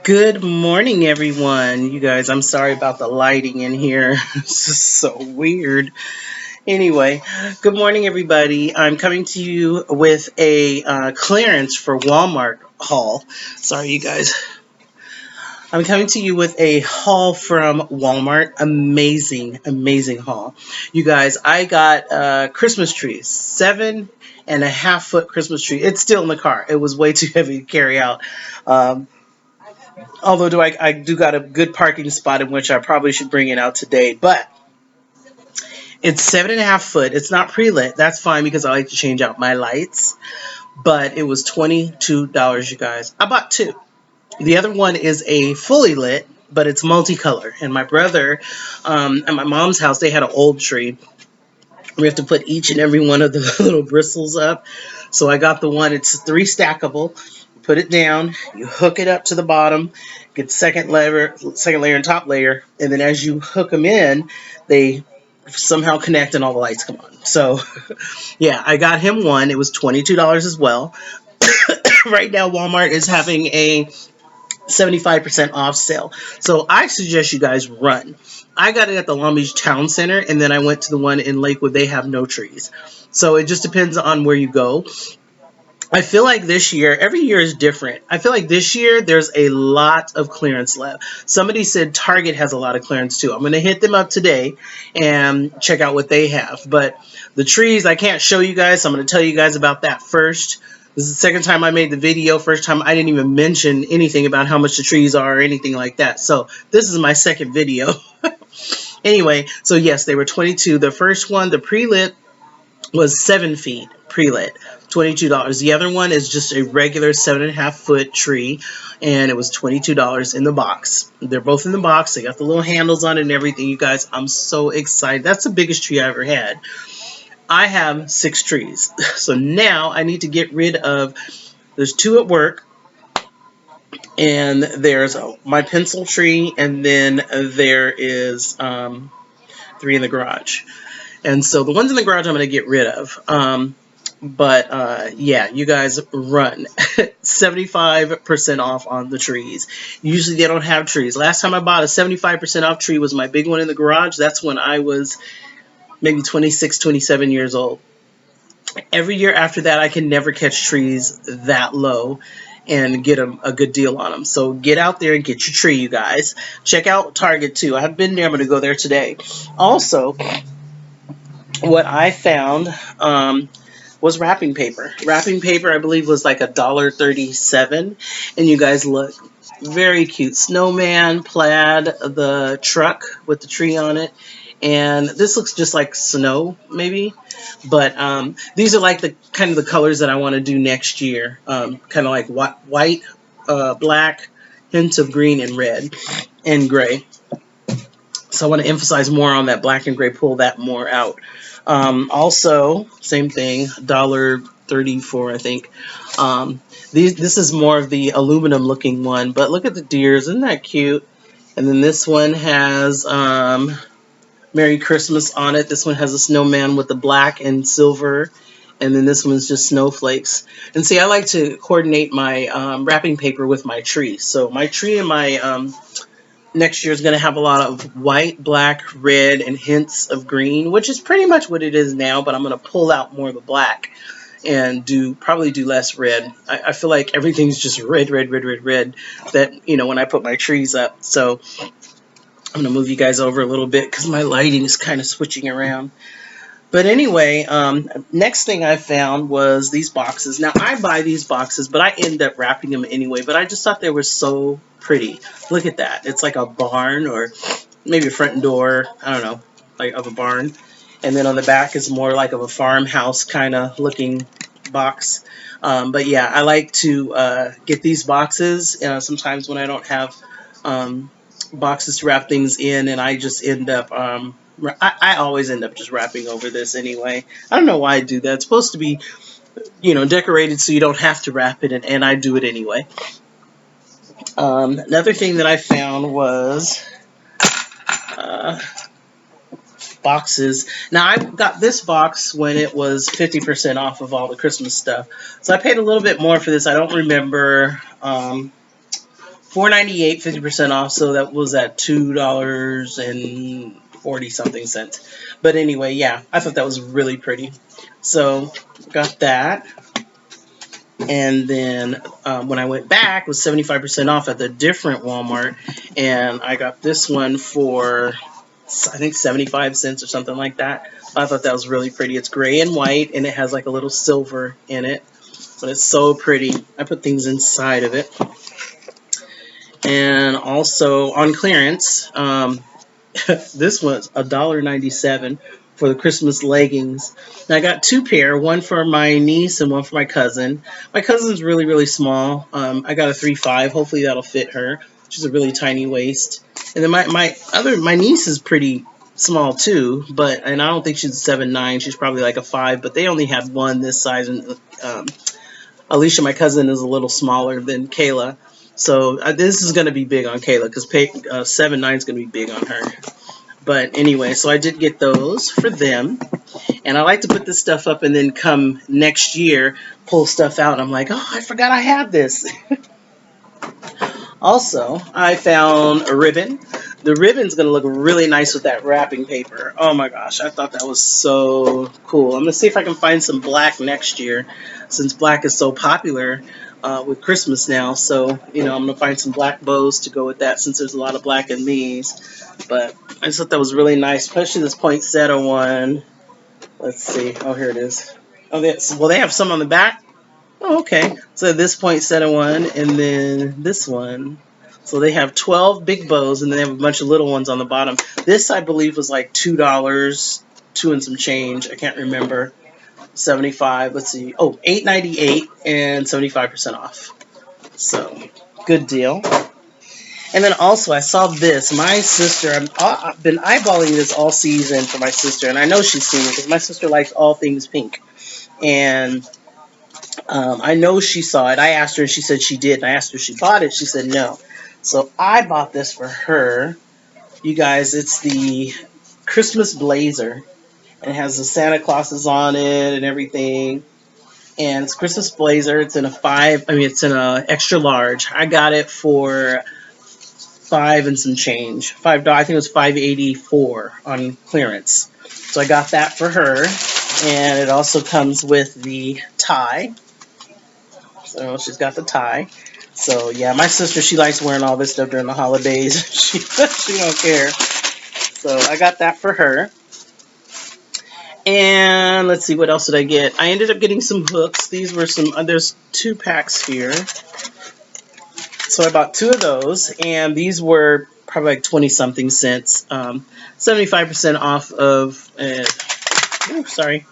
Good morning, everyone. You guys, I'm sorry about the lighting in here. This is so weird. Anyway, good morning, everybody. I'm coming to you with a clearance for Walmart haul. Sorry, you guys. I'm coming to you with a haul from Walmart. Amazing, amazing haul. You guys, I got a Christmas tree, 7.5 foot Christmas tree. It's still in the car. It was way too heavy to carry out. Um, Although I do got a good parking spot in which I probably should bring it out today. But it's 7.5 foot. It's not pre-lit. That's fine because I like to change out my lights. But it was $22, you guys. I bought two. The other one is a fully lit, but it's multicolor. And my brother, at my mom's house, they had an old tree. We have to put each and every one of the little bristles up. So I got the one, it's three stackable. You put it down, you hook it up to the bottom, get second layer and top layer, and then as you hook them in, they somehow connect and all the lights come on. So yeah, I got him one. It was $22 as well. Right now Walmart is having a 75% off sale. So I suggest you guys run. I got it at the Long Beach Town Center, and then I went to the one in Lakewood. They have no trees. So it just depends on where you go. I feel like this year, every year is different. I feel like this year there's a lot of clearance left. Somebody said Target has a lot of clearance too. I'm going to hit them up today and check out what they have. But the trees, I can't show you guys, so I'm going to tell you guys about that first. This is the second time I made the video. First time I didn't even mention anything about how much the trees are or anything like that. So this is my second video. Anyway, so yes, they were 22. The first one, the pre-lit, was 7 feet pre-lit, $22. The other one is just a regular 7.5 foot tree, and it was $22 in the box. They're both in the box. They got the little handles on it and everything. You guys, I'm so excited. That's the biggest tree I ever had. I have 6 trees. So now I need to get rid of, there's 2 at work, and there's my pencil tree, and then there is 3 in the garage. And so the ones in the garage I'm going to get rid of. But yeah, you guys run. 75% off on the trees. Usually they don't have trees. Last time I bought a 75% off tree was my big one in the garage. That's when I was maybe 26, 27 years old. Every year after that, I can never catch trees that low and get a good deal on them. So get out there and get your tree, you guys. Check out Target too. I haven't been there. I'm going to go there today. Also, what I found was wrapping paper. Wrapping paper, I believe, was like $1.37. And you guys look, very cute. Snowman, plaid, the truck with the tree on it. And this looks just like snow, maybe. But these are like the kind of the colors that I want to do next year. Kind of like white, black, hints of green and red and gray. So I want to emphasize more on that black and gray, pull that more out. Also, same thing, $1.34, I think. This is more of the aluminum looking one, but look at the deers, isn't that cute? And then this one has Merry Christmas on it. This one has a snowman with the black and silver, and then this one's just snowflakes. And see, I like to coordinate my wrapping paper with my tree. So my tree and my next year is going to have a lot of white, black, red, and hints of green, which is pretty much what it is now, but I'm going to pull out more of the black and probably do less red. I feel like everything's just red, red, red, red, red that, when I put my trees up. So I'm going to move you guys over a little bit because my lighting is kind of switching around. But anyway, next thing I found was these boxes. Now, I buy these boxes, but I end up wrapping them anyway. But I just thought they were so pretty. Look at that. It's like a barn or maybe a front door, I don't know, like of a barn. And then on the back is more like of a farmhouse kind of looking box. But yeah, I like to get these boxes sometimes when I don't have boxes to wrap things in, and I just end up... I always end up just wrapping over this anyway. I don't know why I do that. It's supposed to be, decorated so you don't have to wrap it, and I do it anyway. Another thing that I found was boxes. Now, I got this box when it was 50% off of all the Christmas stuff. So I paid a little bit more for this. I don't remember $4.98, 50% off. So that was at $2.40 something cents. But anyway, yeah, I thought that was really pretty. So got that. And then when I went back, it was 75% off at the different Walmart, and I got this one for I think 75 cents or something like that. I thought that was really pretty. It's gray and white, and it has like a little silver in it, but it's so pretty. I put things inside of it. And also on clearance, this was $1.97 for the Christmas leggings. Now I got two pair, one for my niece and one for my cousin. My cousin's really, really small. I got a 3.5. Hopefully that'll fit her. She's a really tiny waist. And then my niece is pretty small too, and I don't think she's a 7'9". She's probably like a 5. But they only had one this size, and Alicia, my cousin, is a little smaller than Kayla. So this is going to be big on Kayla because 7'9" is going to be big on her. But anyway, so I did get those for them. And I like to put this stuff up and then come next year, pull stuff out. I'm like, oh, I forgot I had this. Also, I found a ribbon. The ribbon's going to look really nice with that wrapping paper. Oh my gosh, I thought that was so cool. I'm going to see if I can find some black next year, since black is so popular with Christmas now. So, I'm going to find some black bows to go with that, since there's a lot of black in these. But I just thought that was really nice, especially this poinsettia one. Let's see. Oh, here it is. Oh, they have some on the back. Oh, okay. So this poinsettia one, and then this one. So they have 12 big bows, and then they have a bunch of little ones on the bottom. This, I believe, was like $2, 2 and some change. I can't remember. 75. Let's see. Oh, $8.98 and 75% off. So good deal. And then also, I saw this. My sister, I've been eyeballing this all season for my sister, and I know she's seen it because my sister likes all things pink. And I know she saw it. I asked her, and she said she did. And I asked her if she bought it. She said no. So I bought this for her. You guys, it's the Christmas blazer. And it has the Santa Clauses on it and everything. And it's Christmas blazer. It's in it's in a extra large. I got it for $5 and some change. $5. I think it was $5.84 on clearance. So I got that for her. And it also comes with the tie. So she's got the tie. So yeah, my sister, she likes wearing all this stuff during the holidays. she don't care. So I got that for her. And let's see, what else did I get? I ended up getting some hooks. These were there's 2 packs here. So I bought 2 of those, and these were probably like 20-something cents. 75% off of, sorry.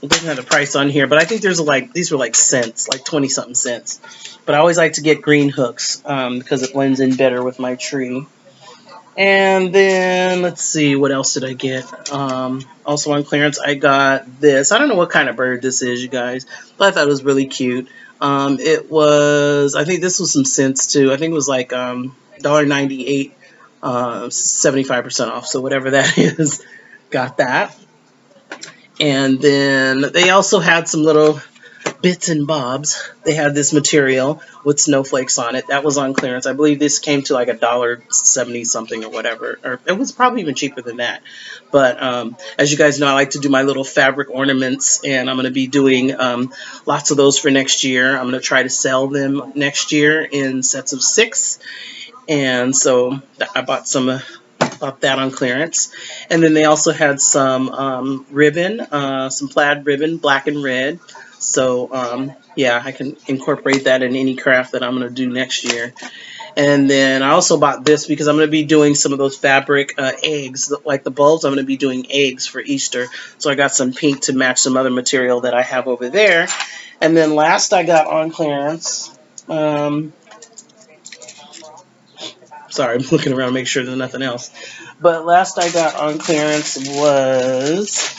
It doesn't have the price on here, but I think these were like cents, like 20-something cents. But I always like to get green hooks because it blends in better with my tree. And then, let's see, what else did I get? Also on clearance, I got this. I don't know what kind of bird this is, you guys, but I thought it was really cute. I think this was some cents too. I think it was like $1.98, 75% off. So whatever that is, got that. And then they also had some little bits and bobs. They had this material with snowflakes on it. That was on clearance. I believe this came to like $1.70 something or whatever. Or it was probably even cheaper than that. But as you guys know, I like to do my little fabric ornaments, and I'm going to be doing lots of those for next year. I'm going to try to sell them next year in sets of 6. And so I bought that on clearance. And then they also had some ribbon, some plaid ribbon, black and red. So yeah, I can incorporate that in any craft that I'm going to do next year. And then I also bought this because I'm going to be doing some of those fabric eggs, like the bulbs. I'm going to be doing eggs for Easter. So I got some pink to match some other material that I have over there. And then last I got on clearance, sorry, I'm looking around to make sure there's nothing else. But last I got on clearance was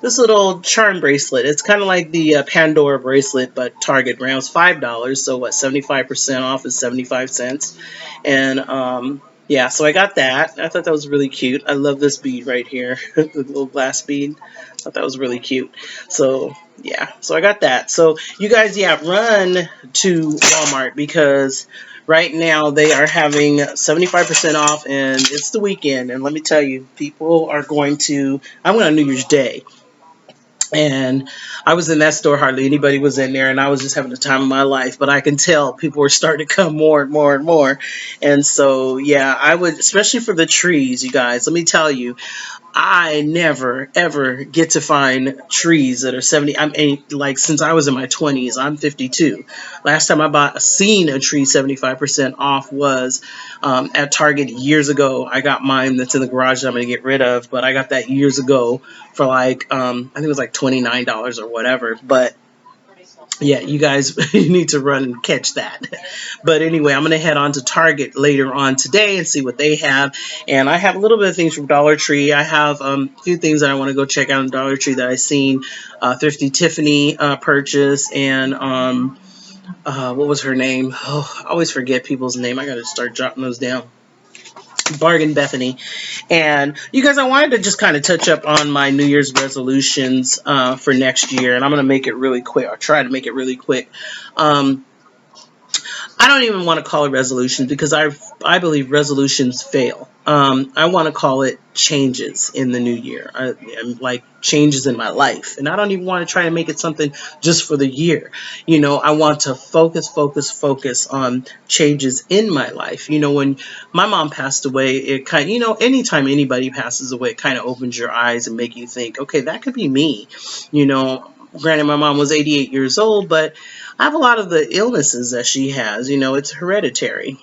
this little charm bracelet. It's kind of like the Pandora bracelet, but Target brand. It was $5. So what, 75% off is 75 cents. And Yeah, so I got that. I thought that was really cute. I love this bead right here, the little glass bead. I thought that was really cute. So yeah, so I got that. So you guys, yeah, run to Walmart because right now they are having 75% off, and it's the weekend. And let me tell you, people are going to. I went on New Year's Day, and I was in that store, hardly anybody was in there, and I was just having the time of my life. But I can tell people were starting to come more and more and more. And so, yeah, I would, especially for the trees, you guys, let me tell you, I never ever get to find trees that are 70. I mean, like since I was in my 20s, I'm 52. Last time I seen a tree 75% off was at Target years ago. I got mine that's in the garage that I'm gonna get rid of, but I got that years ago for like I think it was like $29 or whatever. But yeah, you guys you need to run and catch that. But anyway, I'm going to head on to Target later on today and see what they have. And I have a little bit of things from Dollar Tree. I have a few things that I want to go check out in Dollar Tree that I seen. Thrifty Tiffany purchase, and what was her name? Oh, I always forget people's name. I got to start jotting those down. Bargain Bethany. And you guys, I wanted to just kind of touch up on my New Year's resolutions for next year, and I'm going to make it really quick. I'll try to make it really quick. I don't even want to call it resolutions because I believe resolutions fail. I want to call it changes in the new year, like changes in my life, and I don't even want to try to make it something just for the year. You know, I want to focus on changes in my life. You know, when my mom passed away, it kind of, anytime anybody passes away, it kind of opens your eyes and make you think, okay, that could be me. You know, granted, my mom was 88 years old, but I have a lot of the illnesses that she has. You know, it's hereditary.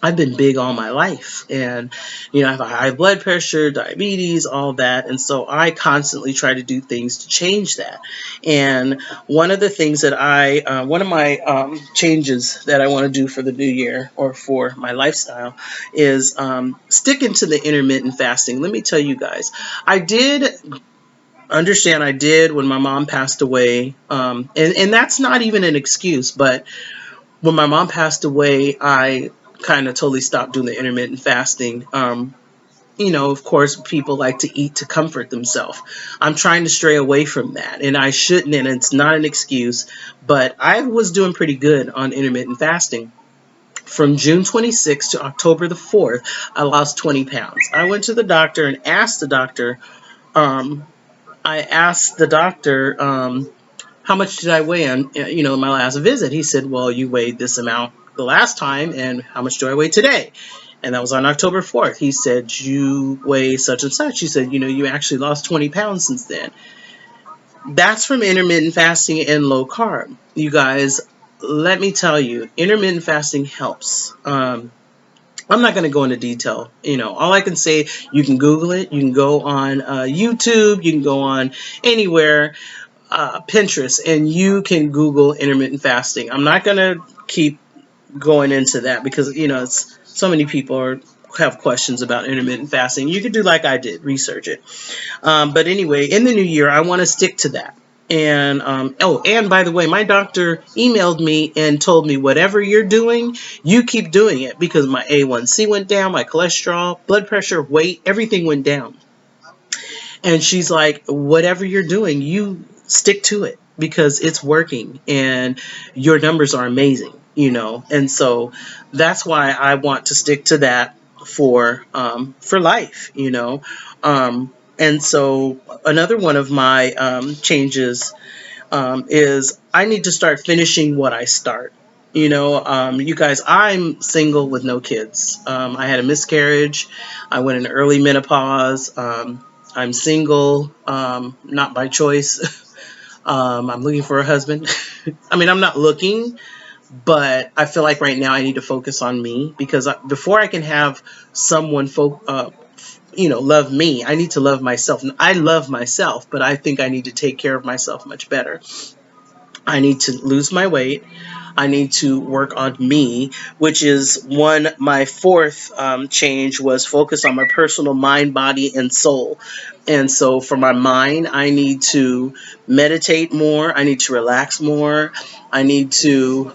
I've been big all my life, and I have a high blood pressure, diabetes, all that, and so I constantly try to do things to change that. And one of the things that one of my changes that I want to do for the new year or for my lifestyle is sticking to the intermittent fasting. Let me tell you guys, I did when my mom passed away, and that's not even an excuse, but when my mom passed away, I kind of totally stopped doing the intermittent fasting. Of course, people like to eat to comfort themselves. I'm trying to stray away from that, and I shouldn't, and it's not an excuse, but I was doing pretty good on intermittent fasting. From June 26th to October the 4th, I lost 20 pounds. I went to the doctor and um, asked the doctor, how much did I weigh on, my last visit? He said, well, you weighed this amount the last time, and how much do I weigh today? And that was on October 4th. He said, you weigh such and such. He said, you actually lost 20 pounds since then. That's from intermittent fasting and low carb. You guys, let me tell you, intermittent fasting helps. I'm not going to go into detail. All I can say, you can Google it. You can go on YouTube. You can go on anywhere, Pinterest, and you can Google intermittent fasting. I'm not going to keep going into that because, it's so many people have questions about intermittent fasting. You could do like I did, research it. But anyway, in the new year, I want to stick to that. And and by the way, my doctor emailed me and told me whatever you're doing, you keep doing it because my A1C went down, my cholesterol, blood pressure, weight, everything went down. And she's like, whatever you're doing, you stick to it because it's working and your numbers are amazing, And so that's why I want to stick to that for life. And so another one of my changes is I need to start finishing what I start. You guys, I'm single with no kids. I had a miscarriage. I went into early menopause. I'm single, not by choice. I'm looking for a husband. I mean, I'm not looking, but I feel like right now I need to focus on me because before I can have someone love me, I need to love myself. And I love myself, but I think I need to take care of myself much better. I need to lose my weight. I need to work on me, which is my fourth change was focus on my personal mind, body, and soul. And so for my mind, I need to meditate more. I need to relax more. I need to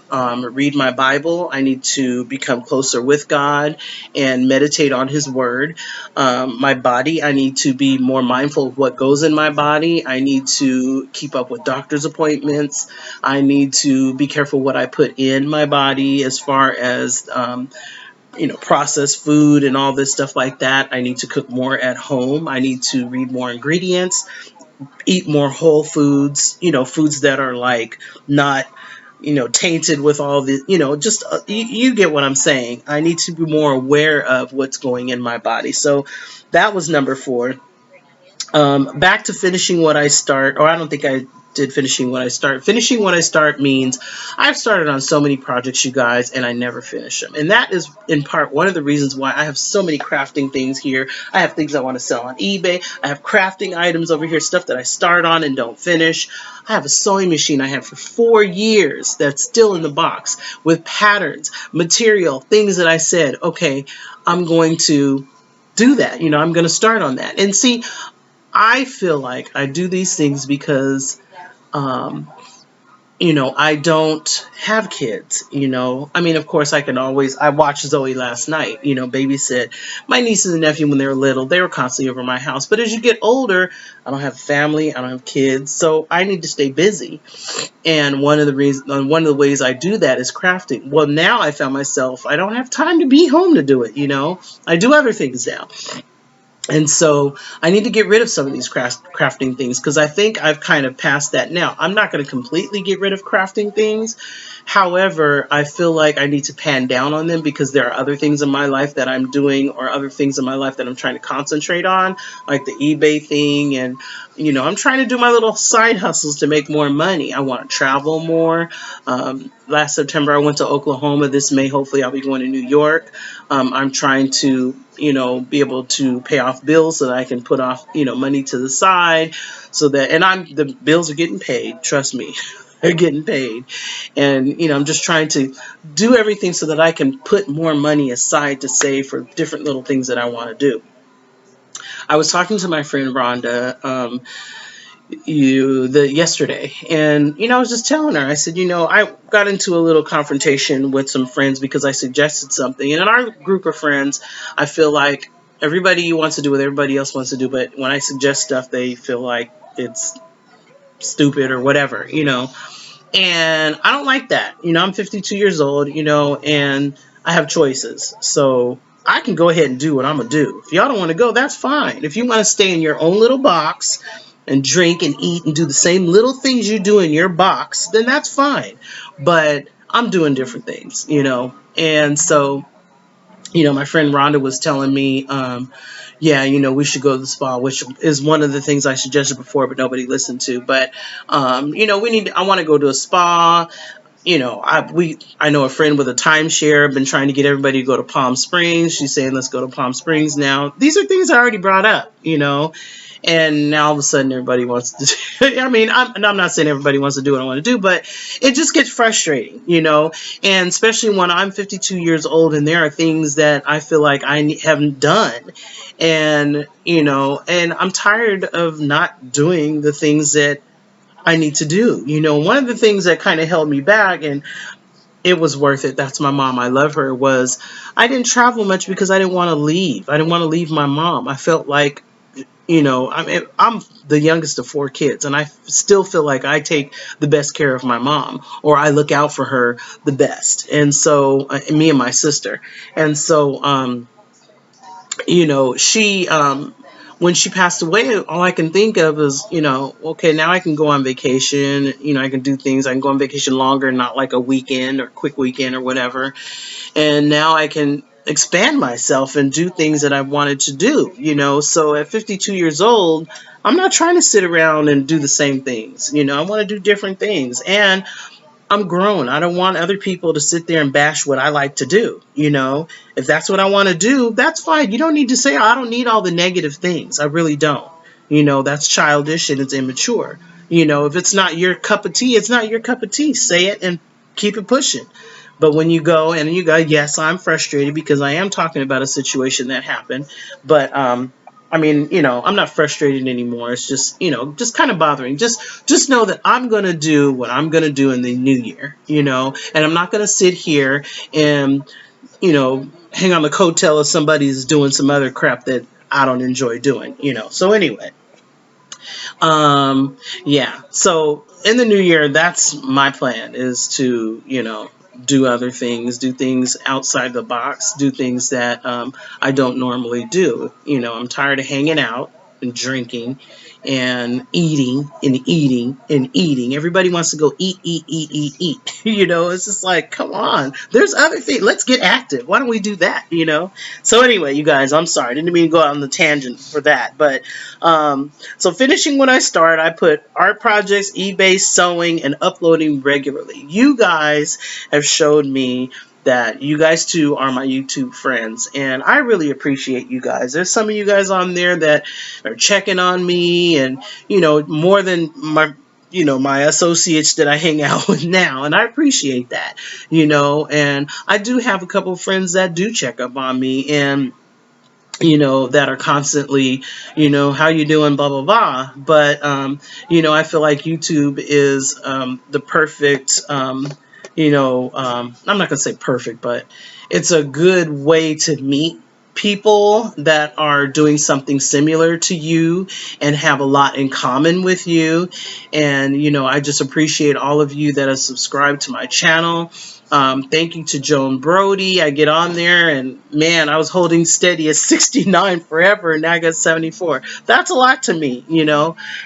read my Bible. I need to become closer with God and meditate on His Word. My body, I need to be more mindful of what goes in my body. I need to keep up with doctor's appointments. I need to be careful what I put in my body as far as processed food and all this stuff like that. I need to cook more at home. I need to read more ingredients, eat more whole foods, foods that are like not, tainted with all the, just you get what I'm saying. I need to be more aware of what's going in my body. So that was number 4. Back to finishing what I start, or I don't think I did finishing what I start. Finishing what I start means I've started on so many projects, you guys, and I never finish them. And that is in part one of the reasons why I have so many crafting things here. I have things I want to sell on eBay. I have crafting items over here, stuff that I start on and don't finish. I have a sewing machine I had for 4 years that's still in the box with patterns, material, things that I said, okay, I'm going to do that. I'm going to start on that. And see, I feel like I do these things because, I don't have kids, I mean, of course, I watched Zoe last night, babysit my nieces and nephew when they were little. They were constantly over my house. But as you get older, I don't have family, I don't have kids, so I need to stay busy. And one of the ways I do that is crafting. Well, now I found myself, I don't have time to be home to do it, I do other things now. And so I need to get rid of some of these crafting things because I think I've kind of passed that now. I'm not going to completely get rid of crafting things. However, I feel like I need to pan down on them because there are other things in my life that I'm doing or other things in my life that I'm trying to concentrate on, like the eBay thing. And, I'm trying to do my little side hustles to make more money. I want to travel more. Last September, I went to Oklahoma. This May, hopefully, I'll be going to New York. I'm trying to, be able to pay off bills so that I can put off, money to the side so that, and the bills are getting paid. Trust me, they're getting paid. And, I'm just trying to do everything so that I can put more money aside to save for different little things that I want to do. I was talking to my friend Rhonda, yesterday, and I was just telling her, I said, I got into a little confrontation with some friends because I suggested something, and in our group of friends, I feel like everybody wants to do what everybody else wants to do, but when I suggest stuff, they feel like it's stupid or whatever, and I don't like that. I'm 52 years old, and I have choices, so I can go ahead and do what I'm gonna do. If y'all don't want to go, that's fine. If you want to stay in your own little box and drink and eat and do the same little things you do in your box, then that's fine. But I'm doing different things, And so, my friend Rhonda was telling me, yeah, we should go to the spa, which is one of the things I suggested before, but nobody listened to. But, I want to go to a spa. I know a friend with a timeshare. I've been trying to get everybody to go to Palm Springs. She's saying, let's go to Palm Springs now. These are things I already brought up, and now all of a sudden everybody wants to I mean, I'm not saying everybody wants to do what I want to do, but it just gets frustrating, and especially when I'm 52 years old and there are things that I feel like I haven't done, and and I'm tired of not doing the things that I need to do. One of the things that kind of held me back, and it was worth it, that's my mom, I love her, was I didn't travel much because I didn't want to leave. I didn't want to leave my mom. I felt like, I'm the youngest of 4 kids, and I still feel like I take the best care of my mom, or I look out for her the best. And so, me and my sister. And so, she, when she passed away, all I can think of is, okay, now I can go on vacation, I can do things, I can go on vacation longer, not like a weekend or quick weekend or whatever. And now I can expand myself and do things that I wanted to do, So at 52 years old, I'm not trying to sit around and do the same things, I want to do different things. And I'm grown. I don't want other people to sit there and bash what I like to do. If that's what I want to do, that's fine. You don't need to say, I don't need all the negative things. I really don't. That's childish and it's immature. If it's not your cup of tea, it's not your cup of tea. Say it and keep it pushing. But when you go, yes, I'm frustrated because I am talking about a situation that happened. But I mean, I'm not frustrated anymore. It's just, just kind of bothering. Just know that I'm going to do what I'm going to do in the new year, and I'm not going to sit here and, hang on the coattail of somebody who's doing some other crap that I don't enjoy doing. So anyway, yeah. So in the new year, that's my plan, is to, do other things, do things outside the box, do things that I don't normally do. I'm tired of hanging out and drinking and eating and eating and eating. Everybody wants to go eat, eat, eat, eat, eat. It's just like, come on. There's other things. Let's get active. Why don't we do that? So anyway, you guys, I'm sorry. I didn't mean to go out on the tangent for that. But so finishing what I start, I put art projects, eBay, sewing, and uploading regularly. You guys have showed me that you guys too are my YouTube friends, and I really appreciate you guys. There's some of you guys on there that are checking on me, and more than my associates that I hang out with now, and I appreciate that. And I do have a couple of friends that do check up on me, and that are constantly, how you doing, blah, blah, blah. But, I feel like YouTube is the perfect, I'm not going to say perfect, but it's a good way to meet people that are doing something similar to you and have a lot in common with you. And, I just appreciate all of you that have subscribed to my channel. Thank you to Joan Brody. I get on there and man, I was holding steady at 69 forever and now I got 74. That's a lot to me,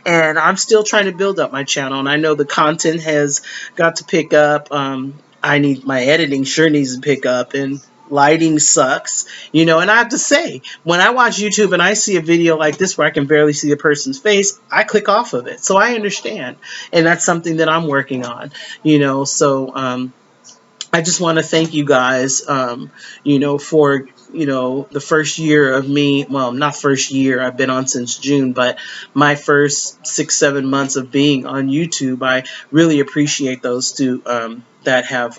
and I'm still trying to build up my channel, and I know the content has got to pick up. My editing sure needs to pick up, and lighting sucks, and I have to say, when I watch YouTube and I see a video like this where I can barely see a person's face, I click off of it. So I understand, and that's something that I'm working on, so I just want to thank you guys, for, the first year of me. Well, not first year, I've been on since June, but my first 6-7 months of being on YouTube. I really appreciate those two that have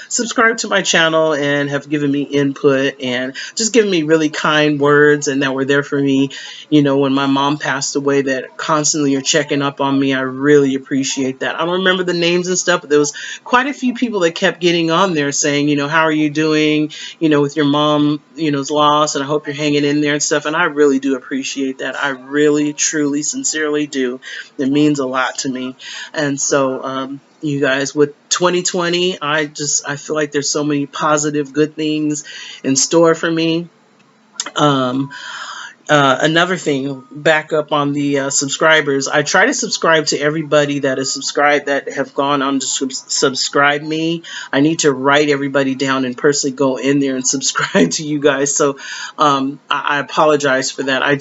subscribed to my channel and have given me input and just given me really kind words, and that were there for me, when my mom passed away, that constantly are checking up on me. I really appreciate that. I don't remember the names and stuff, but there was quite a few people that kept getting on there saying, how are you doing, with your mom, is lost, and I hope you're hanging in there and stuff. And I really do appreciate that. I really, truly, sincerely do. It means a lot to me. And so, you guys, with 2020, I feel like there's so many positive, good things in store for me. Another thing, back up on the subscribers, I try to subscribe to everybody that is subscribed, that have gone on to subscribe me. I need to write everybody down and personally go in there and subscribe to you guys. So I apologize for that. I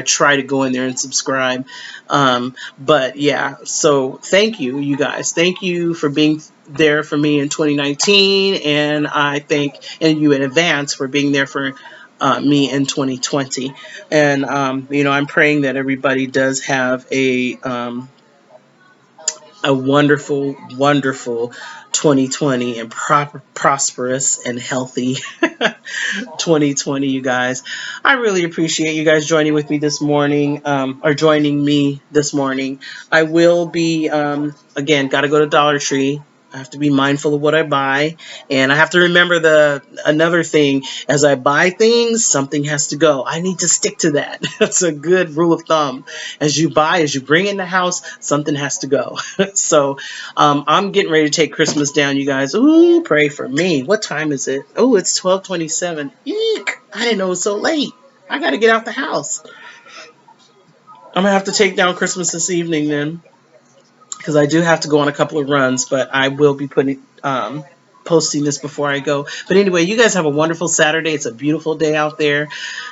try to go in there and subscribe. But yeah, so thank you, you guys. Thank you for being there for me in 2019, and I thank you in advance for being there for me in 2020. And I'm praying that everybody does have a wonderful, wonderful 2020, and prosperous and healthy 2020, you guys. I really appreciate you guys joining with me this morning, or joining me this morning. I will be, again, got to go to Dollar Tree. I have to be mindful of what I buy, and I have to remember another thing: as I buy things, something has to go. I need to stick to that. That's a good rule of thumb. As you bring in the house, something has to go. So I'm getting ready to take Christmas down, you guys. Ooh, pray for me. What time is it? Oh, it's 12:27. Eek! I didn't know it was so late. I got to get out the house. I'm gonna have to take down Christmas this evening then, because I do have to go on a couple of runs, but I will be posting this before I go. But anyway, you guys have a wonderful Saturday. It's a beautiful day out there.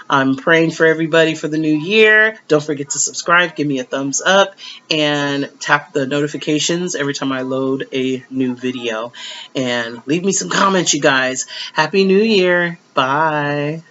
I'm praying for everybody for the new year. Don't forget to subscribe, give me a thumbs up, and tap the notifications every time I load a new video. And leave me some comments, you guys. Happy New Year. Bye.